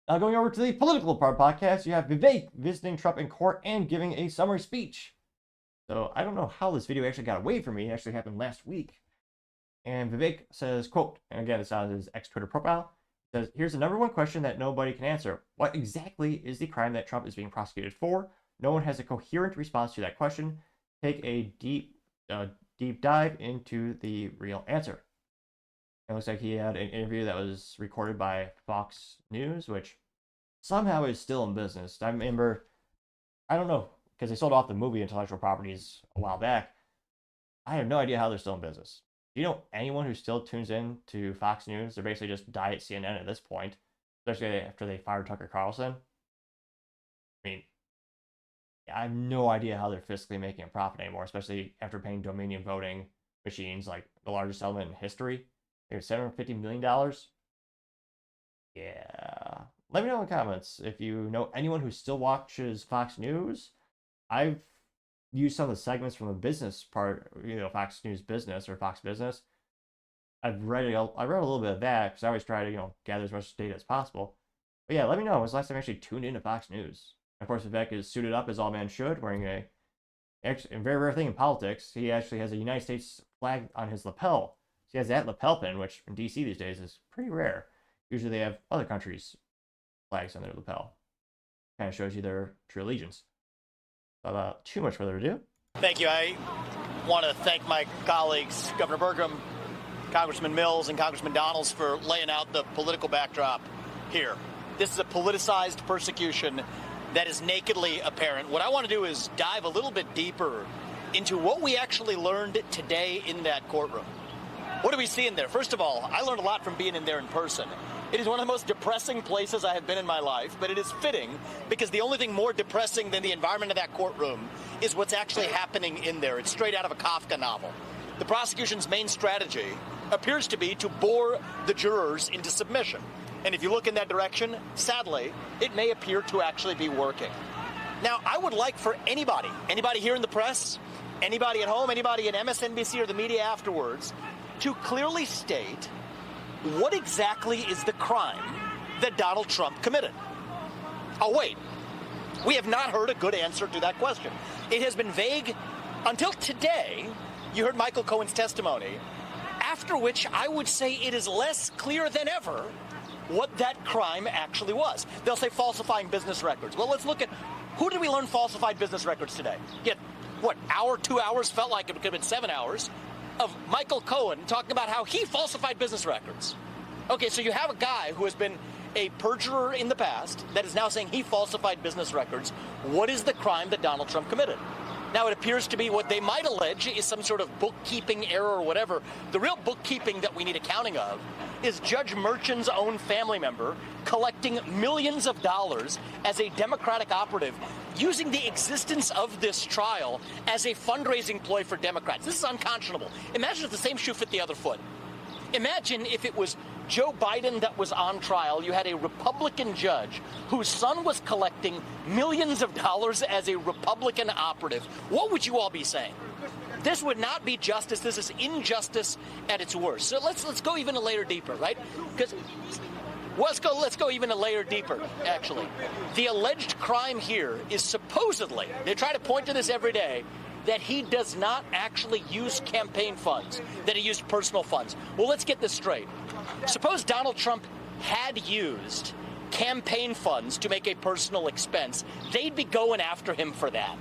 Now going over to the political part podcast, you have Vivek visiting Trump in court and giving a summary speech. So I don't know how this video actually got away from me. It actually happened last week. And Vivek says, quote, and again, it's on his ex-Twitter profile, says, here's the number one question that nobody can answer. What exactly is the crime that Trump is being prosecuted for? No one has a coherent response to that question. Take a deep dive into the real answer. It looks like he had an interview that was recorded by Fox News, which somehow is still in business. I remember, I don't know, because they sold off the movie intellectual properties a while back. I have no idea how they're still in business. Do you know anyone who still tunes in to Fox News? They're basically just diet CNN at this point, especially after they fired Tucker Carlson. I mean, I have no idea how they're fiscally making a profit anymore, especially after paying Dominion voting machines like the largest settlement in history. It was $750 million. Yeah. Let me know in the comments if you know anyone who still watches Fox News. I've used some of the segments from the business part, Fox News Business or Fox Business. I read a little bit of that because I always try to, gather as much data as possible. But yeah, let me know when's the last time I actually tuned into Fox News. Of course, Vivek is suited up as all men should, wearing a very rare thing in politics. He actually has a United States flag on his lapel. So he has that lapel pin, which in DC these days is pretty rare. Usually they have other countries' flags on their lapel. Kind of shows you their true allegiance. Without too much further ado. Thank you. I want to thank my colleagues, Governor Burgum, Congressman Mills, and Congressman Donalds for laying out the political backdrop here. This is a politicized persecution that is nakedly apparent. What I want to do is dive a little bit deeper into what we actually learned today in that courtroom. What do we see in there? First of all, I learned a lot from being in there in person. It is one of the most depressing places I have been in my life, but it is fitting because the only thing more depressing than the environment of that courtroom is what's actually happening in there. It's straight out of a Kafka novel. The prosecution's main strategy appears to be to bore the jurors into submission. And if you look in that direction, sadly, it may appear to actually be working. Now, I would like for anybody here in the press, anybody at home, anybody at MSNBC or the media afterwards, to clearly state what exactly is the crime that Donald Trump committed. Oh, wait. We have not heard a good answer to that question. It has been vague until today. You heard Michael Cohen's testimony, after which I would say it is less clear than ever what that crime actually was. They'll say falsifying business records. Well, let's look at who did we learn falsified business records today? Yet, what, hour, 2 hours, felt like it could have been 7 hours, of Michael Cohen talking about how he falsified business records. Okay, so you have a guy who has been a perjurer in the past that is now saying he falsified business records. What is the crime that Donald Trump committed? Now, it appears to be what they might allege is some sort of bookkeeping error or whatever. The real bookkeeping that we need accounting of is Judge Merchan's own family member collecting millions of dollars as a Democratic operative, using the existence of this trial as a fundraising ploy for Democrats. This is unconscionable. Imagine if the same shoe fit the other foot. Imagine if it was Joe Biden that was on trial. You had a Republican judge whose son was collecting millions of dollars as a Republican operative. What would you all be saying? This would not be justice. This is injustice at its worst. So let's go even a layer deeper, right? Because let's go even a layer deeper, actually. The alleged crime here is supposedly, they try to point to this every day, that he does not actually use campaign funds, that he used personal funds. Well, let's get this straight. Suppose Donald Trump had used campaign funds to make a personal expense. They'd be going after him for that.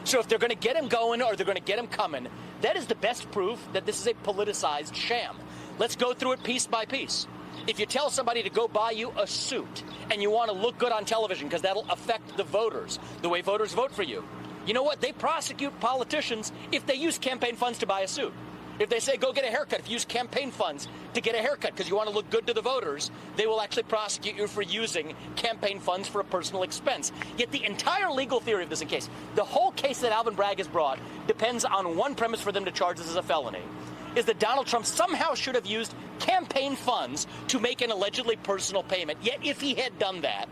So if they're going to get him going or they're going to get him coming, that is the best proof that this is a politicized sham. Let's go through it piece by piece. If you tell somebody to go buy you a suit and you want to look good on television because that'll affect the voters, the way voters vote for you, you know what? They prosecute politicians if they use campaign funds to buy a suit. If they say, go get a haircut, if you use campaign funds to get a haircut because you want to look good to the voters, they will actually prosecute you for using campaign funds for a personal expense. Yet the entire legal theory of this case, the whole case that Alvin Bragg has brought, depends on one premise for them to charge this as a felony, is that Donald Trump somehow should have used campaign funds to make an allegedly personal payment. Yet if he had done that,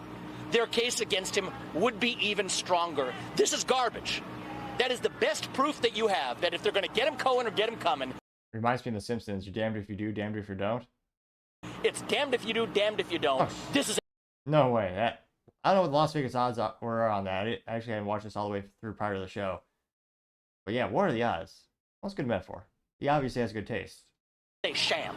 their case against him would be even stronger. This is garbage. That is the best proof that you have that if they're going to get him going or get him coming. Reminds me of The Simpsons. You're damned if you do, damned if you don't. It's damned if you do, damned if you don't. Oh, This is No way. I don't know what the Las Vegas odds were on that. I actually hadn't watched this all the way through prior to the show. But yeah, what are the odds? What's good metaphor? He obviously has good taste. A sham.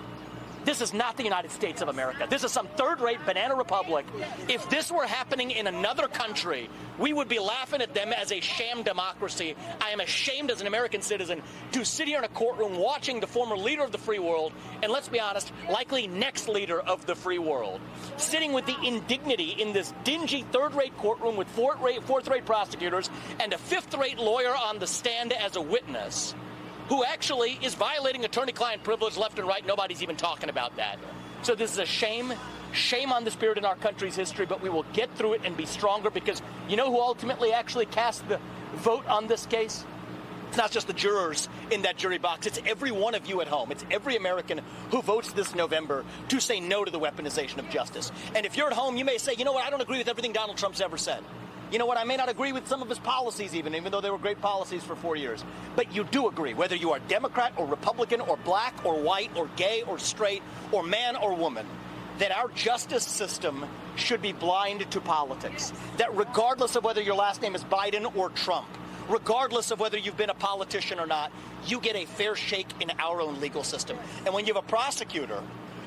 This is not the United States of America. This is some third-rate banana republic. If this were happening in another country, we would be laughing at them as a sham democracy. I am ashamed as an American citizen to sit here in a courtroom watching the former leader of the free world, and let's be honest, likely next leader of the free world, sitting with the indignity in this dingy third-rate courtroom with fourth-rate prosecutors and a fifth-rate lawyer on the stand as a witness, who actually is violating attorney-client privilege left and right. Nobody's even talking about that. So this is a shame on this period in our country's history, but we will get through it and be stronger, because you know who ultimately actually cast the vote on this case? It's not just the jurors in that jury box. It's every one of you at home. It's every American who votes this November to say no to the weaponization of justice. And if you're at home, you may say, you know what, I don't agree with everything Donald Trump's ever said. You know what, I may not agree with some of his policies even though they were great policies for 4 years. But you do agree, whether you are Democrat or Republican or black or white or gay or straight or man or woman, that our justice system should be blind to politics. That regardless of whether your last name is Biden or Trump, regardless of whether you've been a politician or not, you get a fair shake in our own legal system. And when you have a prosecutor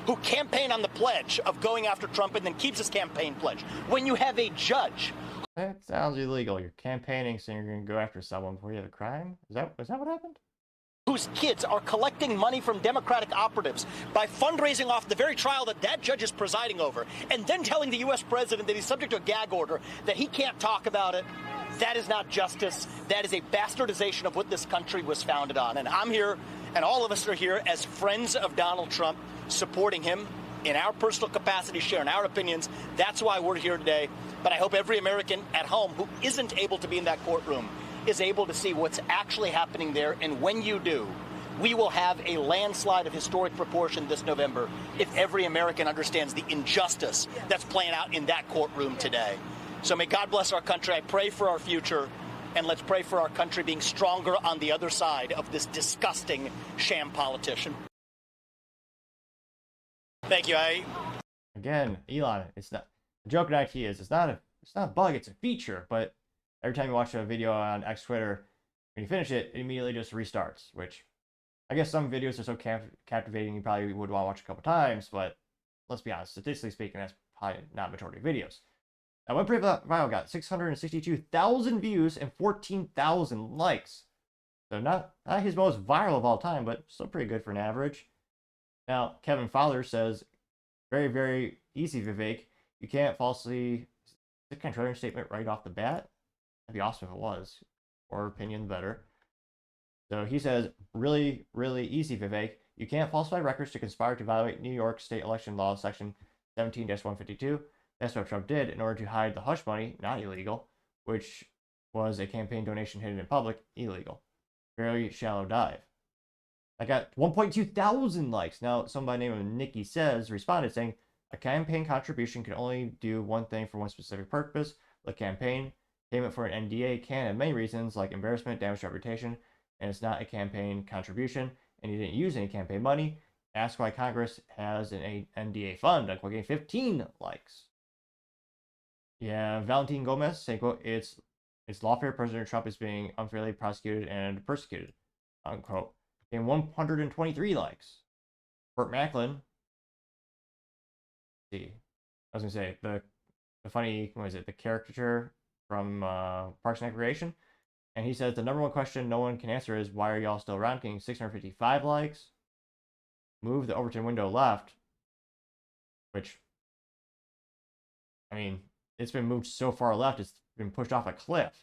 who campaigned on the pledge of going after Trump and then keeps his campaign pledge, when you have a judge... That sounds illegal. You're campaigning, so you're going to go after someone before you have a crime? Is that what happened? Whose kids are collecting money from Democratic operatives by fundraising off the very trial that judge is presiding over, and then telling the U.S. president that he's subject to a gag order, that he can't talk about it. That is not justice. That is a bastardization of what this country was founded on. And I'm here, and all of us are here as friends of Donald Trump, supporting him in our personal capacity, sharing our opinions. That's why we're here today. But I hope every American at home who isn't able to be in that courtroom is able to see what's actually happening there. And when you do, we will have a landslide of historic proportion this November if every American understands the injustice that's playing out in that courtroom today. So may God bless our country. I pray for our future, and let's pray for our country being stronger on the other side of this disgusting sham politician. Thank you. Again, Elon, it's not the joke in IT is it's not a bug, it's a feature, but every time you watch a video on X Twitter, when you finish it, it immediately just restarts, which I guess some videos are so captivating you probably would want to watch a couple times, but let's be honest, statistically speaking, that's probably not majority of videos. Now, one pretty viral got 662,000 views and 14,000 likes. So not his most viral of all time, but still pretty good for an average. Now, Kevin Fowler says, very, very easy, Vivek. You can't falsely control your statement right off the bat. That'd be awesome if it was. Or opinion, better. So he says, really, really easy, Vivek. You can't falsify records to conspire to violate New York State election law, section 17-152. That's what Trump did in order to hide the hush money, not illegal, which was a campaign donation hidden in public, illegal. Very shallow dive. I got 1.2 thousand likes. Now, somebody named Nikki Says responded saying, a campaign contribution can only do one thing for one specific purpose, the campaign. Payment for an NDA can have many reasons, like embarrassment, damage to reputation, and it's not a campaign contribution, and you didn't use any campaign money. Ask why Congress has an NDA fund. I'm getting 15 likes. Yeah, Valentin Gomez saying, quote, it's lawfare President Trump is being unfairly prosecuted and persecuted, unquote. And 123 likes. Burt Macklin. Let's see, I was gonna say the funny, what is it, the caricature from Parks and Recreation, and he says the number one question no one can answer is why are y'all still around? Getting 655 likes. Move the Overton window left, which, I mean, it's been moved so far left it's been pushed off a cliff.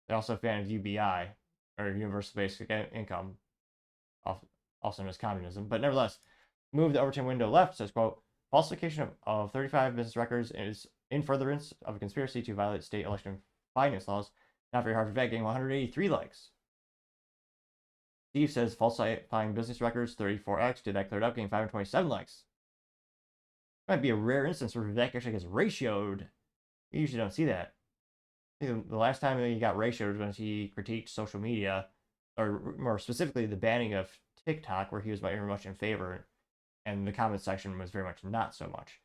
They also found UBI, or Universal Basic Income, also known as communism. But nevertheless, move the Overton window left says, quote, falsification of 35 business records is in furtherance of a conspiracy to violate state election finance laws. Not very hard for Vivek, getting 183 likes. Steve says, falsifying business records, 34x, did that cleared up, getting 527 likes. Might be a rare instance where Vivek actually gets ratioed. You usually don't see that. I think the last time he got ratioed was when he critiqued social media, or more specifically the banning of TikTok, where he was very much in favor. and the comment section was very much not so much.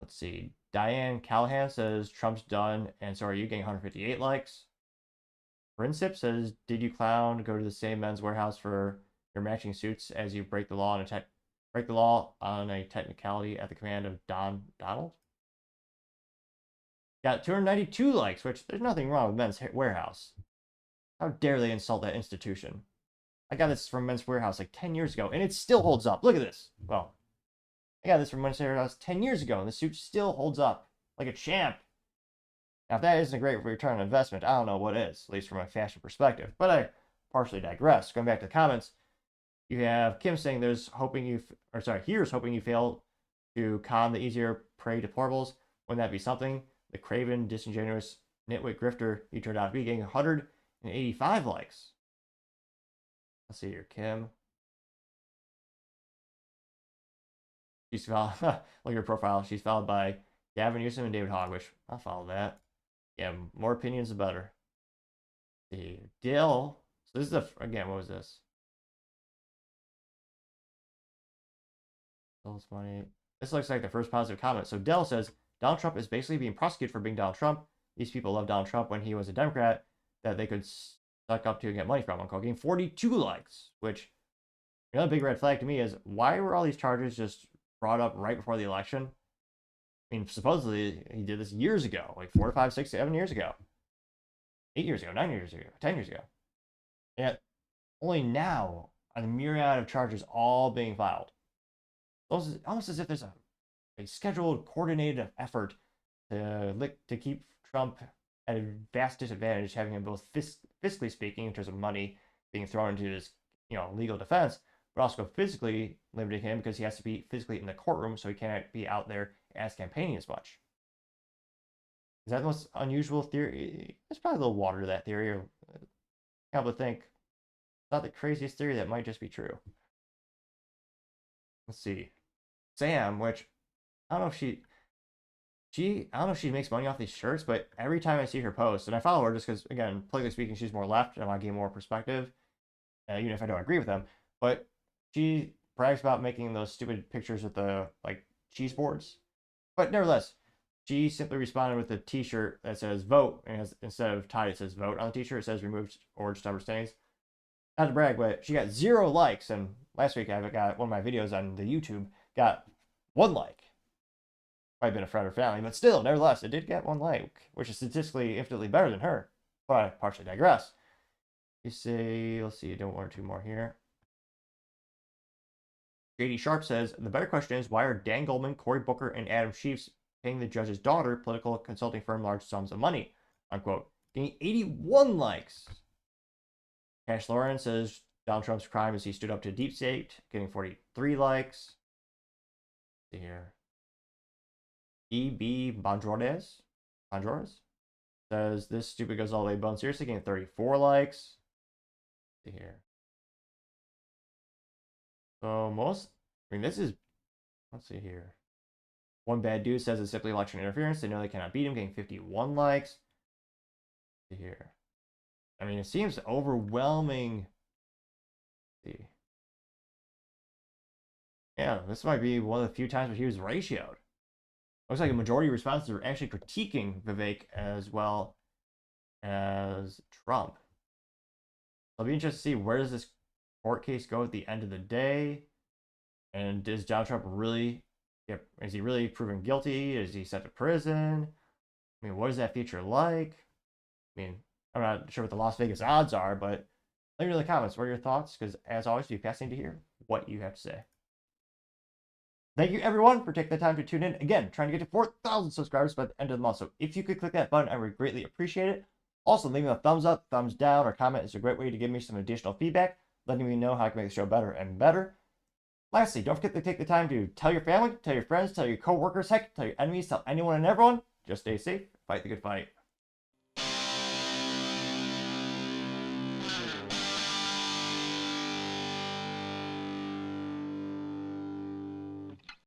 Let's see. Diane Callahan says Trump's done, and so are you, getting 158 likes. Prinsip says, did you clown go to the same Men's Warehouse for your matching suits as you break the law on a technicality at the command of Donald? Got 292 likes, which there's nothing wrong with Men's Warehouse. How dare they insult that institution? I got this from Men's Warehouse like 10 years ago, and it still holds up. Look at this. Well, I got this from Men's Warehouse 10 years ago, and the suit still holds up like a champ. Now, if that isn't a great return on investment, I don't know what is, at least from a fashion perspective. But I partially digress. Going back to the comments, you have Kim saying here's hoping you fail to con the easier prey deplorables. Wouldn't that be something? The craven, disingenuous, nitwit grifter you turned out to be, getting 185 likes. Let's see here, Kim. She's followed, look at her profile. She's followed by Gavin Newsom and David Hogg, which I'll follow that. Yeah, more opinions, the better. Let's see, Dill. So this is again, what was this? Dill's money. This looks like the first positive comment. So Dell says Donald Trump is basically being prosecuted for being Donald Trump. These people love Donald Trump when he was a Democrat that they could suck up to and get money from. Unquote. Getting 42 likes, which another big red flag to me is why were all these charges just brought up right before the election? I mean, supposedly he did this years ago, like 4, 5, 6, 7 years ago, 8 years ago, 9 years ago, 10 years ago. Yet only now are the myriad of charges all being filed. Almost as if there's a scheduled, coordinated effort to keep Trump at a vast disadvantage, having him both fiscally speaking, in terms of money being thrown into his legal defense, but also physically limiting him because he has to be physically in the courtroom, so he can't be out there as campaigning as much. Is that the most unusual theory? There's probably a little water to that theory, or I would think not the craziest theory, that might just be true. Let's see. Sam, which I don't know if she I don't know if she makes money off these shirts, but every time I see her post, and I follow her just because, again, politically speaking, she's more left, and I want to gain more perspective, even if I don't agree with them. But she brags about making those stupid pictures with the cheese boards. But nevertheless, she simply responded with a T-shirt that says "vote," and instead of "tied," it says "vote" on the T-shirt. It says "removed orange stubber stains." Not to brag, but she got 0 likes, and last week I got one of my videos on the YouTube got 1 like. Might have been a friend or family, but still, nevertheless, it did get 1 like, which is statistically infinitely better than her. But I partially digress. You say, let's see, don't 1 or 2 more here. JD Sharp says, the better question is, why are Dan Goldman, Cory Booker, and Adam Schiff paying the judge's daughter, political consulting firm, large sums of money? Unquote. Getting 81 likes. Cash Lauren says, Donald Trump's crime is he stood up to deep state, getting 43 likes. Let's see here. E.B. Bondrores says, this stupid goes all the way bone seriously, getting 34 likes. Let's see here. So this is, let's see here. One bad dude says it's simply election interference. They know they cannot beat him, getting 51 likes. Let's see here. I mean, it seems overwhelming. Let's see. Yeah, this might be one of the few times where he was ratioed. Looks like a majority of responses are actually critiquing Vivek as well as Trump. It'll be interesting to see where does this court case go at the end of the day, and does Donald Trump really is he really proven guilty? Is he sent to prison? I mean, what is that future like? I mean, I'm not sure what the Las Vegas odds are, but let me know in the comments. What are your thoughts? Because as always, it'd be fascinating to hear what you have to say. Thank you, everyone, for taking the time to tune in. Again, trying to get to 4,000 subscribers by the end of the month. So if you could click that button, I would greatly appreciate it. Also, leaving a thumbs up, thumbs down, or comment is a great way to give me some additional feedback, letting me know how I can make the show better and better. Lastly, don't forget to take the time to tell your family, tell your friends, tell your coworkers, heck, tell your enemies, tell anyone and everyone. Just stay safe, fight the good fight.